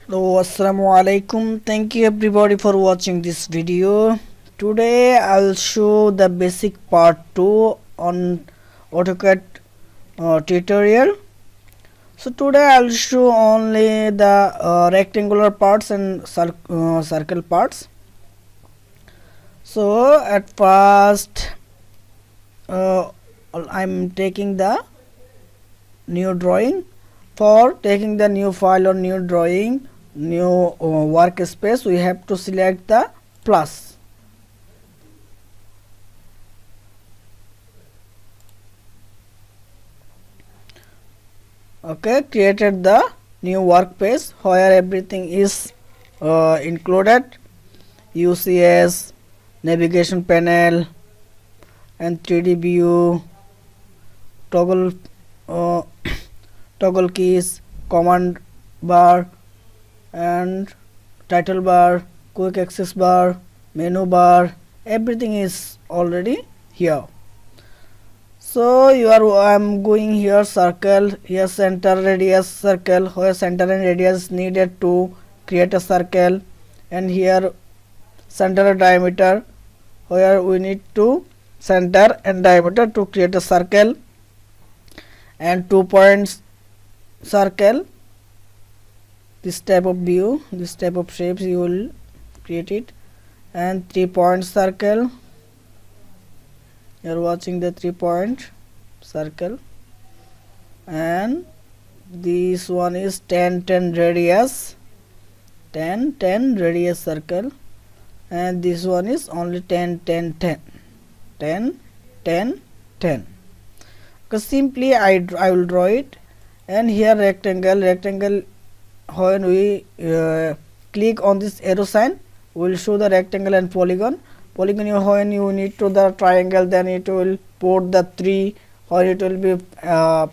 Hello, assalamu alaikum. Thank you everybody for watching this video. Today I'll show the basic part 2 on Autocad tutorial. So today I'll show only the rectangular parts and circle parts. So at first I'm taking the new drawing. For taking the new file or new drawing, new workspace, we have to select the plus. Okay, created the new workspace where everything is included: UCS, navigation panel, and 3D view, toggle toggle keys, command bar and title bar, quick access bar, menu bar, everything is already here. So I'm going here circle, here center radius circle, where center and radius needed to create a circle, and here center and diameter, where we need to center and diameter to create a circle, and 2 points circle. This type of view, this type of shapes you will create it, and 3 point circle. You are watching the 3 point circle, and this one is 10 radius, 10 radius circle, and this one is only 10 because simply I will draw it. And here rectangle, when we click on this arrow sign, we will show the rectangle and polygon. When you need to the triangle, then it will put the 3. When it will be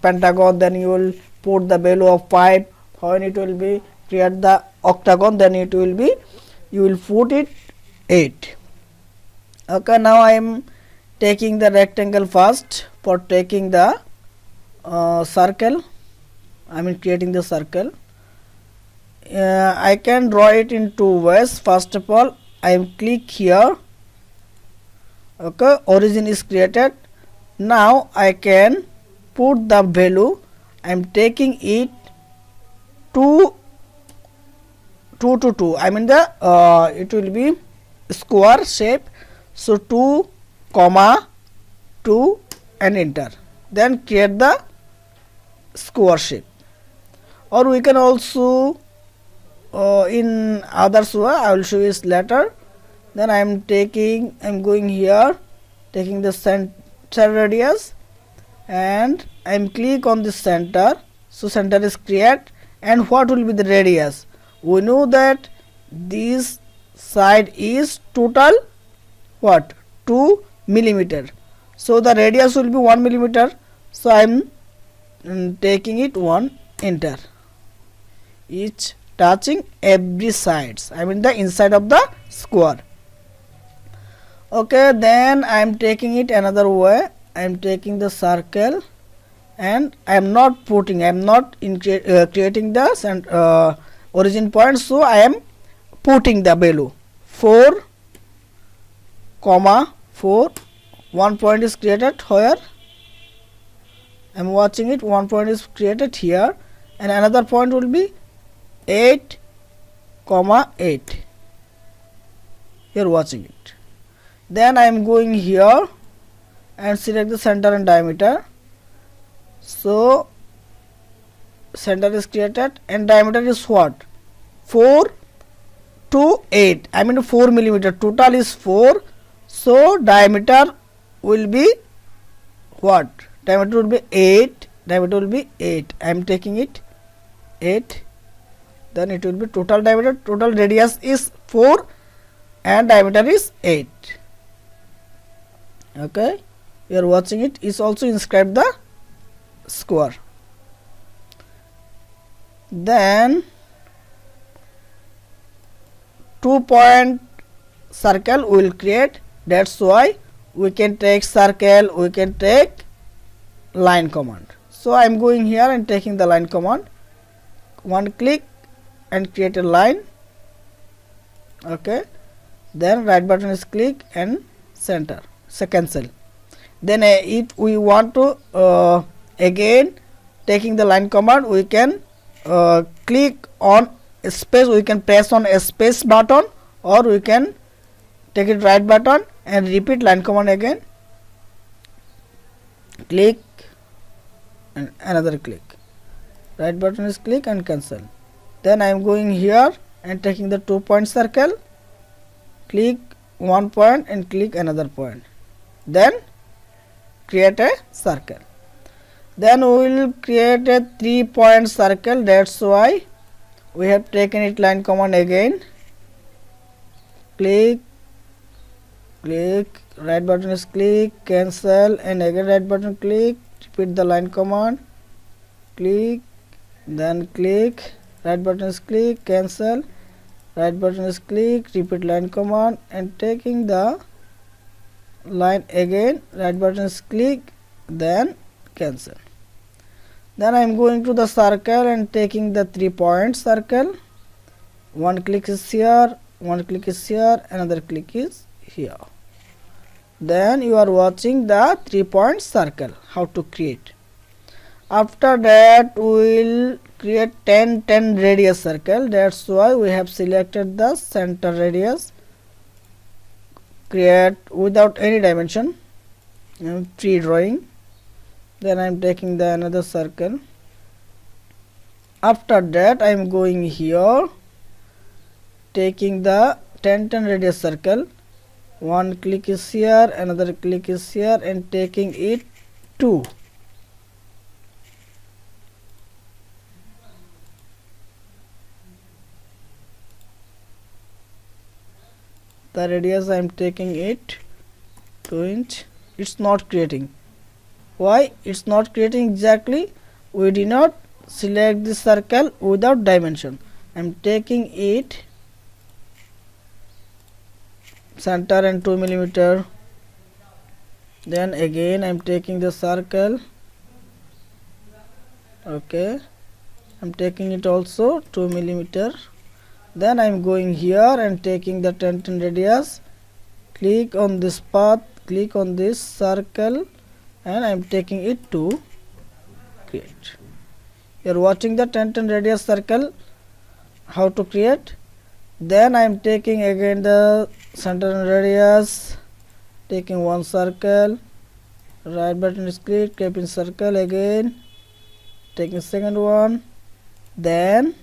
pentagon, then you will put the value of 5. When it will be create the octagon, then it will be, you will put it 8. Okay, now I am taking the rectangle first. For taking the circle, I mean creating the circle, I can draw it in 2 ways. First of all, I am click here. Okay, origin is created. Now I can put the value. I am taking it 2 to 2. I mean the it will be square shape. So 2, 2 and enter. Then create the square shape. Or we can also in others way, I will show you later. Then I am going here, taking the center radius, and I am click on the center. So center is create, and what will be the radius? We know that this side is total what, 2 millimeter. So the radius will be 1 millimeter. So I am taking it 1, enter. Each touching every sides, I mean the inside of the square. Okay, then I am taking it another way. I am taking the circle, and I am not creating the origin point. So I am putting the value 4, 4. 1 point is created where I am watching it. 1 point is created here, and another point will be 8, 8. Here watching it. Then I am going here and select the center and diameter. So center is created, and diameter is what, 4 to 8. I mean 4 millimeter. Total is 4. So diameter will be what? Diameter will be 8. Diameter will be 8. I am taking it 8. Then it will be total diameter. Total radius is 4 and diameter is 8. Okay, you are watching it. Is also inscribe the square. Then 2 point circle we will create. That's why we can take circle, we can take line command. So I am going here and taking the line command. One click and create a line. Okay, then right button is click and center, so cancel. Then if we want to again taking the line command, we can click on space, we can press on a space button, or we can take it right button and repeat line command again, click and another click, right button is click and cancel. Then I am going here and taking the 2-point circle, click one point and click another point, then create a circle. Then we will create a 3-point circle, that's why we have taken it line command again, click, click, right button is click, cancel, and again right button click, repeat the line command, click, then click, right button is click, cancel, right button is click, repeat line command, and taking the line again, right button is click, then cancel. Then I am going to the circle and taking the 3-point circle, one click is here, one click is here, another click is here. Then you are watching the 3-point circle, how to create. After that we will create 10 radius circle, that's why we have selected the center radius, create without any dimension, free drawing. Then I am taking the another circle. After that I am going here, taking the 10 radius circle, one click is here, another click is here, and taking it 2. The radius I am taking it 2 inch. It's not creating. Why it's not creating exactly? We did not select the circle without dimension. I am taking it center and 2 millimeter. Then again I am taking the circle. Okay, I am taking it also 2 millimeter. Then I am going here and taking the 10 radius, click on this path, click on this circle, and I am taking it to create. You are watching the 10 radius circle, how to create. Then I am taking again the center and radius, taking one circle, right button is click, keeping circle again, taking second one, then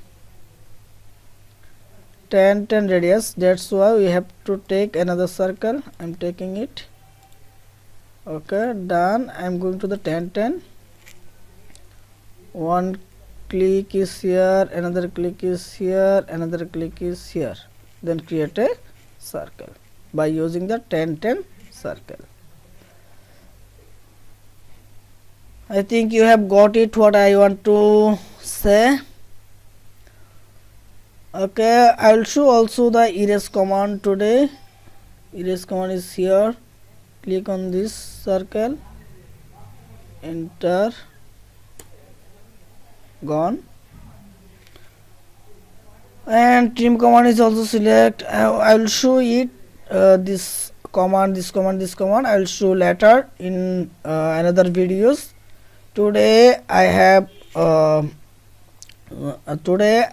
10 radius, that's why we have to take another circle. I am taking it. Okay, done. I am going to the 10. One click is here, another click is here, another click is here. Then create a circle by using the 10 circle. I think you have got it what I want to say. Okay, I will show also the erase command today. Erase command is here. Click on this circle, enter, gone. And trim command is also select. I will show it this command I will show later in another videos. Today I have today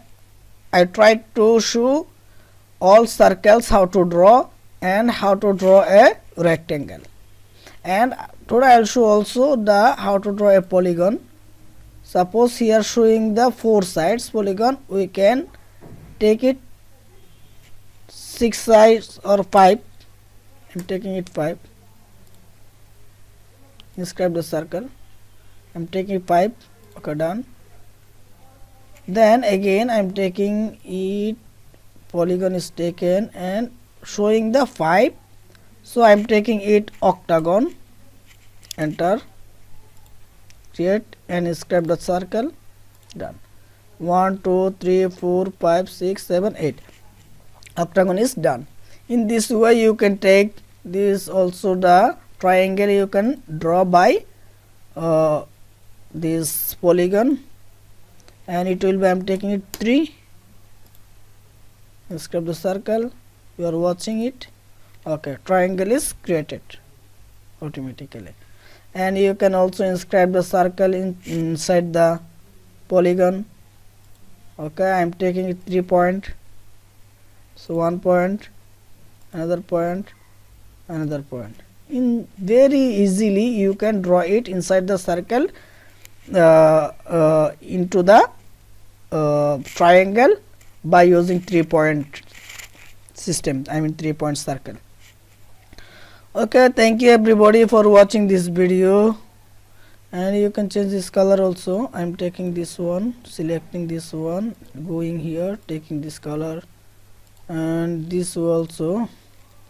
I tried to show all circles how to draw and how to draw a rectangle, and today I will show also the how to draw a polygon. Suppose here showing the 4 sides polygon, we can take it 6 sides or 5. I am taking it 5. Inscribe the circle. I am taking 5. Okay, done. Then again I am taking it, polygon is taken and showing the 5, so I am taking it octagon, enter, create and inscribe the circle, done. 1 2 3 4 5 6 7 8, octagon is done. In this way you can take this also, the triangle you can draw by this polygon, and it will be I am taking it 3, inscribe the circle. You are watching it. Okay, triangle is created automatically, and you can also inscribe the circle inside the polygon. Okay, I am taking it 3 point, so 1 point, another point, another point. In very easily you can draw it inside the circle into the triangle by using 3 point system, I mean 3 point circle. Okay, thank you everybody for watching this video, and you can change this color also. I am taking this one, selecting this one, going here, taking this color, and this also,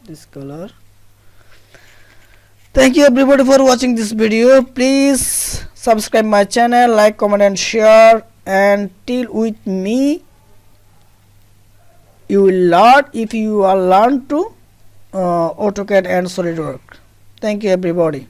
this color. Thank you everybody for watching this video. Please subscribe my channel, like, comment and share, and till with me you will learn if you are learn to AutoCAD and SolidWorks. Thank you everybody.